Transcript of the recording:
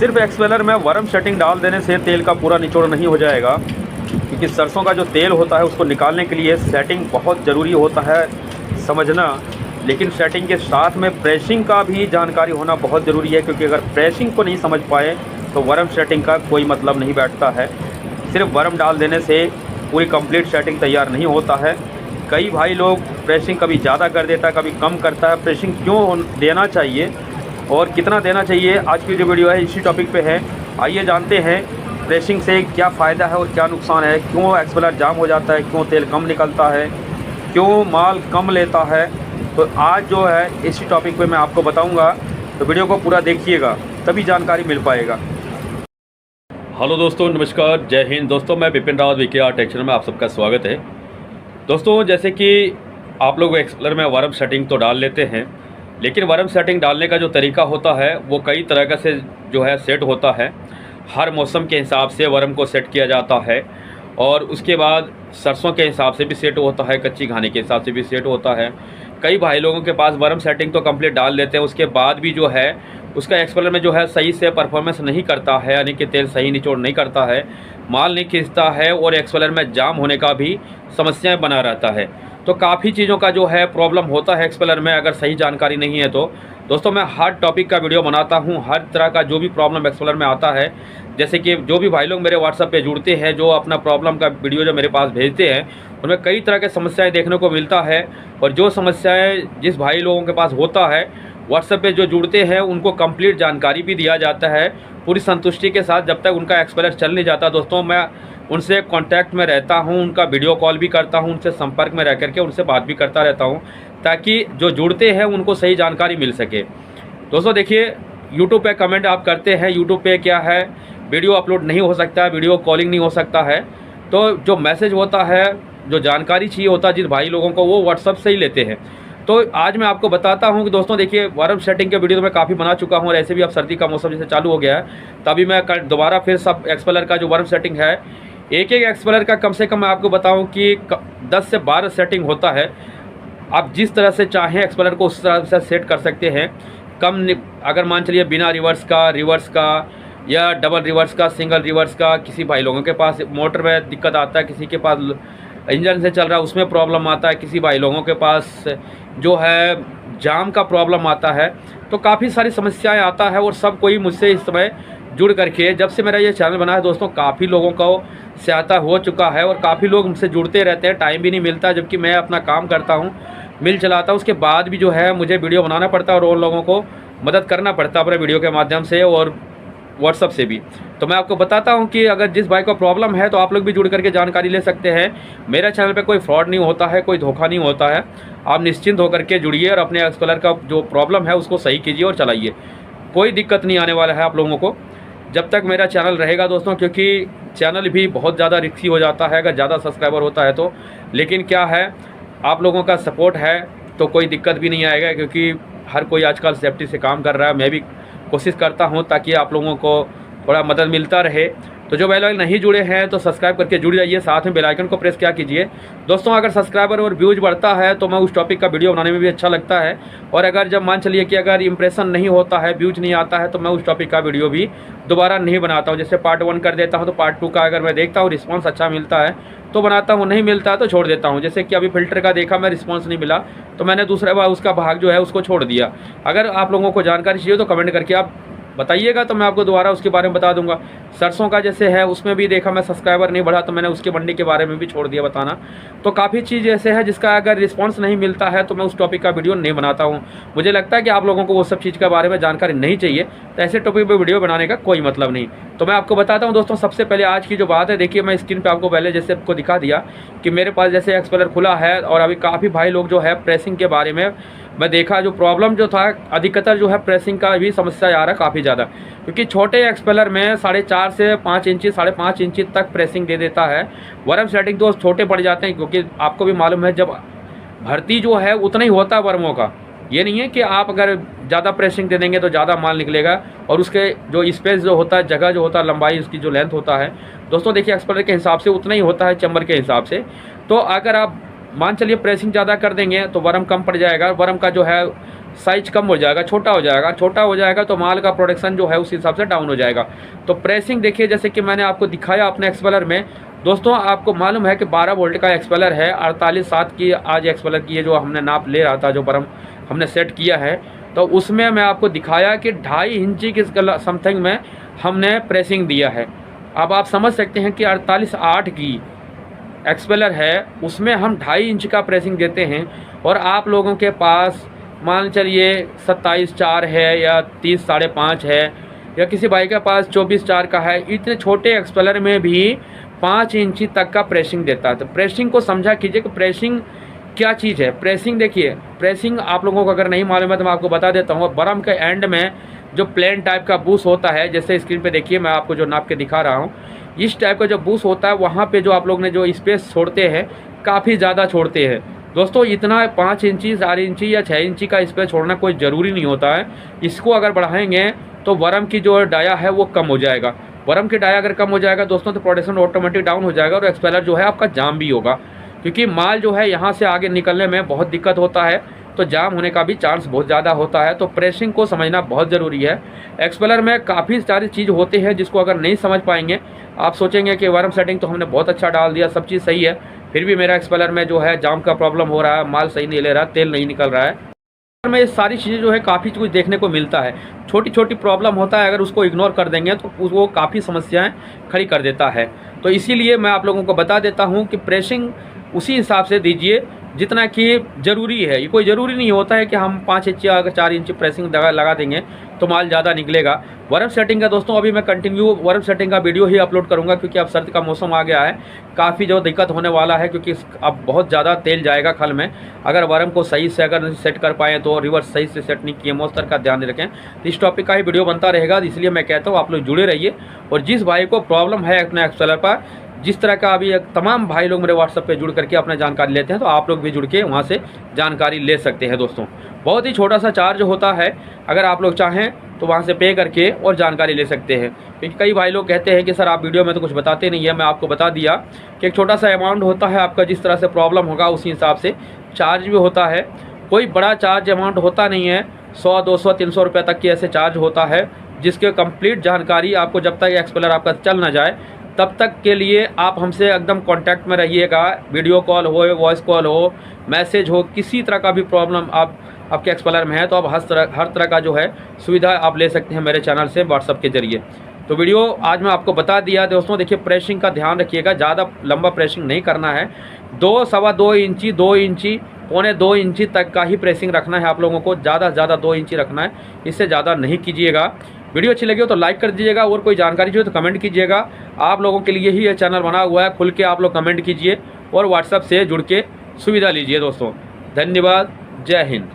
सिर्फ एक्सपेलर में worm setting डाल देने से तेल का पूरा निचोड़ नहीं हो जाएगा, क्योंकि सरसों का जो तेल होता है उसको निकालने के लिए सेटिंग बहुत ज़रूरी होता है समझना। लेकिन सेटिंग के साथ में प्रेसिंग का भी जानकारी होना बहुत ज़रूरी है, क्योंकि अगर प्रेसिंग को नहीं समझ पाए तो वर्म सेटिंग का कोई मतलब नहीं बैठता है। सिर्फ वर्म डाल देने से पूरी कंप्लीट सेटिंग तैयार नहीं होता है। कई भाई लोग प्रेसिंग कभी ज़्यादा कर देता है, कभी कम करता है। प्रेसिंग क्यों देना चाहिए और कितना देना चाहिए, आज की जो वीडियो है इसी टॉपिक पे है। आइए जानते हैं प्रेसिंग से क्या फ़ायदा है और क्या नुकसान है, क्यों एक्सपेलर जाम हो जाता है, क्यों तेल कम निकलता है, क्यों माल कम लेता है। तो आज जो है इसी टॉपिक पे मैं आपको बताऊंगा, तो वीडियो को पूरा देखिएगा तभी जानकारी मिल पाएगा। हेलो दोस्तों, नमस्कार, जय हिंद। दोस्तों मैं Vipin Rawat VKR take channel में आप सबका स्वागत है। दोस्तों जैसे कि आप लोग एक्सपेलर में वर्म सेटिंग तो डाल लेते हैं, लेकिन वर्म सेटिंग डालने का जो तरीका होता है वो कई तरह का से जो है सेट होता है। हर मौसम के हिसाब से वर्म को सेट किया जाता है और उसके बाद सरसों के हिसाब से भी सेट होता है, कच्ची घानी के हिसाब से भी सेट होता है। कई भाई लोगों के पास वर्म सेटिंग तो कंप्लीट डाल लेते हैं, उसके बाद भी जो है उसका एक्सपेलर में जो है सही से परफॉर्मेंस नहीं करता है, यानी कि तेल सही निचोड़ नहीं करता है, माल नहीं खींचता है और एक्सपेलर में जाम होने का भी समस्याएं बना रहता है। तो काफ़ी चीज़ों का जो है प्रॉब्लम होता है एक्सपेलर में, अगर सही जानकारी नहीं है तो। दोस्तों मैं हर टॉपिक का वीडियो बनाता हूं, हर तरह का जो भी प्रॉब्लम एक्सपेलर में आता है। जैसे कि जो भी भाई लोग मेरे व्हाट्सएप पे जुड़ते हैं, जो अपना प्रॉब्लम का वीडियो जो मेरे पास भेजते हैं, उनमें कई तरह के समस्याएं देखने को मिलता है। और जो समस्याएं जिस भाई लोगों के पास होता है, व्हाट्सएप पे जो जुड़ते हैं उनको कंप्लीट जानकारी भी दिया जाता है पूरी संतुष्टि के साथ। जब तक उनका एक्सपेलर चल नहीं जाता दोस्तों, मैं उनसे कांटेक्ट में रहता हूं, उनका वीडियो कॉल भी करता हूं, उनसे संपर्क में रह करके उनसे बात भी करता रहता हूं, ताकि जो जुड़ते हैं उनको सही जानकारी मिल सके। दोस्तों देखिए, यूट्यूब पे कमेंट आप करते हैं, यूट्यूब पे क्या है, वीडियो अपलोड नहीं हो सकता है, वीडियो कॉलिंग नहीं हो सकता है। तो जो मैसेज होता है, जो जानकारी चाहिए होता है जिन भाई लोगों को, वो व्हाट्सअप से ही लेते हैं। तो आज मैं आपको बताता हूं कि दोस्तों देखिए, वर्म सेटिंग के वीडियो तो मैं काफ़ी बना चुका हूं, और ऐसे भी अब सर्दी का मौसम जैसे चालू हो गया है, तभी मैं दोबारा फिर सब एक्सपेलर का जो वर्म सेटिंग है, एक एक एक्सपेलर का कम से कम मैं आपको बताऊं कि 10 से 12 सेटिंग होता है। आप जिस तरह से चाहें एक्सपेलर को उस तरह से सेट कर सकते हैं। अगर मान चलिए बिना रिवर्स का या डबल रिवर्स का, सिंगल रिवर्स का, किसी भाई लोगों के पास मोटर में दिक्कत आता है, किसी के पास इंजन से चल रहा है उसमें प्रॉब्लम आता है, किसी भाई लोगों के पास जो है जाम का प्रॉब्लम आता है। तो काफ़ी सारी समस्याएं आता है, और सब कोई मुझसे इस समय जुड़ करके, जब से मेरा ये चैनल बना है दोस्तों, काफ़ी लोगों को सहायता हो चुका है और काफ़ी लोग मुझसे जुड़ते रहते हैं। टाइम भी नहीं मिलता, जबकि मैं अपना काम करता हूँ, मिल चलाता हूँ, उसके बाद भी जो है मुझे वीडियो बनाना पड़ता है और उन लोगों को मदद करना पड़ता है अपने वीडियो के माध्यम से और व्हाट्सअप से भी। तो मैं आपको बताता हूं कि अगर जिस भाई को प्रॉब्लम है तो आप लोग भी जुड़ करके जानकारी ले सकते हैं। मेरे चैनल पे कोई फ्रॉड नहीं होता है, कोई धोखा नहीं होता है। आप निश्चिंत होकर के जुड़िए और अपने एक्सपेलर का जो प्रॉब्लम है उसको सही कीजिए और चलाइए। कोई दिक्कत नहीं आने वाला है आप लोगों को जब तक मेरा चैनल रहेगा दोस्तों, क्योंकि चैनल भी बहुत ज़्यादा रिस्की हो जाता है अगर ज़्यादा सब्सक्राइबर होता है तो। लेकिन क्या है, आप लोगों का सपोर्ट है तो कोई दिक्कत भी नहीं आएगा, क्योंकि हर कोई आजकल सेफ्टी से काम कर रहा है। मैं भी कोशिश करता हूं ताकि आप लोगों को थोड़ा मदद मिलता रहे। तो जो भाई लोग नहीं जुड़े हैं तो सब्सक्राइब करके जुड़ जाइए, साथ में बेल आइकन को प्रेस क्या कीजिए दोस्तों। अगर सब्सक्राइबर और व्यूज़ बढ़ता है तो मैं उस टॉपिक का वीडियो बनाने में भी अच्छा लगता है। और अगर जब मान चलिए कि अगर इंप्रेशन नहीं होता है, व्यूज़ नहीं आता है, तो मैं उस टॉपिक का वीडियो भी दोबारा नहीं बनाता हूँ। जैसे पार्ट 1 कर देता हूँ तो पार्ट 2 का अगर मैं देखता हूँ रिस्पॉन्स अच्छा मिलता है तो बनाता हूँ, नहीं मिलता है तो छोड़ देता हूँ। जैसे कि अभी फिल्टर का देखा मैं, रिस्पॉन्स नहीं मिला तो मैंने दूसरा बार उसका भाग जो है उसको छोड़ दिया। अगर आप लोगों को जानकारी चाहिए तो कमेंट करके आप बताइएगा, तो मैं आपको दोबारा उसके बारे में बता दूंगा। सरसों का जैसे है, उसमें भी देखा मैं सब्सक्राइबर नहीं बढ़ा तो मैंने उसके मंडी के बारे में भी छोड़ दिया बताना। तो काफ़ी चीज़ ऐसे है जिसका अगर रिस्पांस नहीं मिलता है तो मैं उस टॉपिक का वीडियो नहीं बनाता हूं। मुझे लगता है कि आप लोगों को वो सब चीज़ के बारे में जानकारी नहीं चाहिए, तो ऐसे टॉपिक पर वीडियो बनाने का कोई मतलब नहीं। तो मैं आपको बताता हूँ दोस्तों, सबसे पहले आज की जो बात है, देखिए मैं स्क्रीन पर आपको पहले जैसे आपको दिखा दिया कि मेरे पास जैसे एक्सपेलर खुला है, और अभी काफ़ी भाई लोग जो है प्रेसिंग के बारे में मैं देखा, जो प्रॉब्लम जो था अधिकतर जो है प्रेसिंग का भी समस्या आ रहा है काफ़ी ज़्यादा, क्योंकि छोटे एक्सपेलर में 4.5 से 5 इंची 5.5 इंची तक प्रेसिंग दे देता है। वर्म सेटिंग तो छोटे पड़ जाते हैं, क्योंकि आपको भी मालूम है जब भर्ती जो है उतना ही होता है वर्मों का। ये नहीं है कि आप अगर ज़्यादा प्रेसिंग दे देंगे तो ज़्यादा माल निकलेगा, और उसके जो स्पेस जो होता है, जगह जो होता है, लंबाई उसकी जो लेंथ होता है दोस्तों, देखिए एक्सपेलर के हिसाब से उतना ही होता है, चैम्बर के हिसाब से। तो अगर आप मान चलिए प्रेसिंग ज़्यादा कर देंगे तो वर्म कम पड़ जाएगा। वर्म का जो है साइज कम हो जाएगा, छोटा हो जाएगा। छोटा हो जाएगा तो माल का प्रोडक्शन जो है उस हिसाब से डाउन हो जाएगा। तो प्रेसिंग देखिए, जैसे कि मैंने आपको दिखाया अपने एक्सपेलर में। दोस्तों आपको मालूम है कि 12 वोल्ट का एक्सपेलर है, 48/7 की आज एक्सपेलर की है जो हमने नाप ले रहा था, जो बरम हमने सेट किया है। तो उसमें मैं आपको दिखाया कि 2.5 इंची की समथिंग में हमने प्रेसिंग दिया है। अब आप समझ सकते हैं कि 48/8 की एक्सपेलर है, उसमें हम 2.5 इंच का प्रेसिंग देते हैं। और आप लोगों के पास मान चलिए 27/4 है या 30.5 है, या किसी भाई के पास 24/4 का है, इतने छोटे एक्सपेलर में भी 5 इंची तक का प्रेसिंग देता है। तो प्रेसिंग को समझा कीजिए कि प्रेसिंग क्या चीज़ है। प्रेसिंग देखिए, प्रेसिंग आप लोगों को अगर नहीं मालूम है तो मैं आपको बता देता हूँ। बरम के एंड में जो प्लेन टाइप का बूस होता है, जैसे स्क्रीन पे देखिए मैं आपको जो नाप के दिखा रहा हूँ, इस टाइप का जो बूस होता है, वहाँ पे जो आप लोग ने जो स्पेस छोड़ते हैं काफ़ी ज़्यादा छोड़ते हैं। दोस्तों इतना 5 इंची 4 इंची या 6 इंची का स्पेस छोड़ना कोई ज़रूरी नहीं होता है। इसको अगर बढ़ाएंगे तो बरम की जो डाया है वो कम हो जाएगा। बरम की डाया अगर कम हो जाएगा दोस्तों तो प्रोडक्शन ऑटोमेटिक डाउन हो जाएगा और एक्सपेलर जो है आपका जाम भी होगा, क्योंकि माल जो है यहाँ से आगे निकलने में बहुत दिक्कत होता है, तो जाम होने का भी चांस बहुत ज़्यादा होता है। तो प्रेसिंग को समझना बहुत ज़रूरी है। एक्सपेलर में काफ़ी सारी चीज़ होते हैं जिसको अगर नहीं समझ पाएंगे, आप सोचेंगे कि वार्म सेटिंग तो हमने बहुत अच्छा डाल दिया, सब चीज़ सही है, फिर भी मेरा एक्सपेलर में जो है जाम का प्रॉब्लम हो रहा है, माल सही नहीं ले रहा, तेल नहीं निकल रहा है। में ये सारी चीज़ें जो है काफ़ी कुछ देखने को मिलता है। छोटी छोटी प्रॉब्लम होता है, अगर उसको इग्नोर कर देंगे तो वो काफ़ी समस्याएं खड़ी कर देता है। तो इसीलिए मैं आप लोगों को बता देता हूं कि प्रेसिंग उसी हिसाब से दीजिए जितना कि ज़रूरी है। ये कोई ज़रूरी नहीं होता है कि हम 5 इंच या 4 इंच प्रेसिंग लगा देंगे तो माल ज़्यादा निकलेगा। वर्म सेटिंग का दोस्तों अभी मैं कंटिन्यू वर्म सेटिंग का वीडियो ही अपलोड करूंगा, क्योंकि अब सर्द का मौसम आ गया है, काफ़ी जो दिक्कत होने वाला है, क्योंकि अब बहुत ज़्यादा तेल जाएगा खल में। अगर वर्म को सही से अगर सेट कर पाएँ तो रिवर्स सही से सेट नहीं किए, मौसम का ध्यान रखें। तो इस टॉपिक का ही वीडियो बनता रहेगा, इसलिए मैं कहता हूँ आप लोग जुड़े रहिए। और जिस भाई को प्रॉब्लम है अपने एक्सपेलर पर, जिस तरह का अभी तमाम भाई लोग मेरे व्हाट्सएप पे जुड़ करके अपना जानकारी लेते हैं, तो आप लोग भी जुड़ के वहाँ से जानकारी ले सकते हैं। दोस्तों बहुत ही छोटा सा चार्ज होता है, अगर आप लोग चाहें तो वहाँ से पे करके और जानकारी ले सकते हैं। क्योंकि कई भाई लोग कहते हैं कि सर आप वीडियो में तो कुछ बताते नहीं है। मैं आपको बता दिया कि एक छोटा सा अमाउंट होता है, आपका जिस तरह से प्रॉब्लम होगा उसी हिसाब से चार्ज भी होता है। कोई बड़ा चार्ज अमाउंट होता नहीं है, 100 200 300 रुपये तक की ऐसे चार्ज होता है, जिसके कंप्लीट जानकारी आपको जब तक एक्सपेलर आपका चल ना जाए तब तक के लिए आप हमसे एकदम कांटेक्ट में रहिएगा। वीडियो कॉल हो, वॉइस कॉल हो, मैसेज हो, किसी तरह का भी प्रॉब्लम आपके एक्सपेलर में है तो आप हर तरह का जो है सुविधा आप ले सकते हैं मेरे चैनल से व्हाट्सअप के ज़रिए। तो वीडियो आज मैं आपको बता दिया दोस्तों। देखिए प्रेसिंग का ध्यान रखिएगा, ज़्यादा लंबा प्रेसिंग नहीं करना है। 2 सवा 2 इंची 2 इंची पौने 2 इंची तक का ही प्रेसिंग रखना है आप लोगों को, ज़्यादा से ज़्यादा 2 इंची रखना है, इससे ज़्यादा नहीं कीजिएगा। वीडियो अच्छी लगी हो तो लाइक कर दीजिएगा, और कोई जानकारी चाहिए तो कमेंट कीजिएगा। आप लोगों के लिए ही ये चैनल बना हुआ है, खुल के आप लोग कमेंट कीजिए और व्हाट्सएप से जुड़ के सुविधा लीजिए। दोस्तों धन्यवाद, जय हिंद।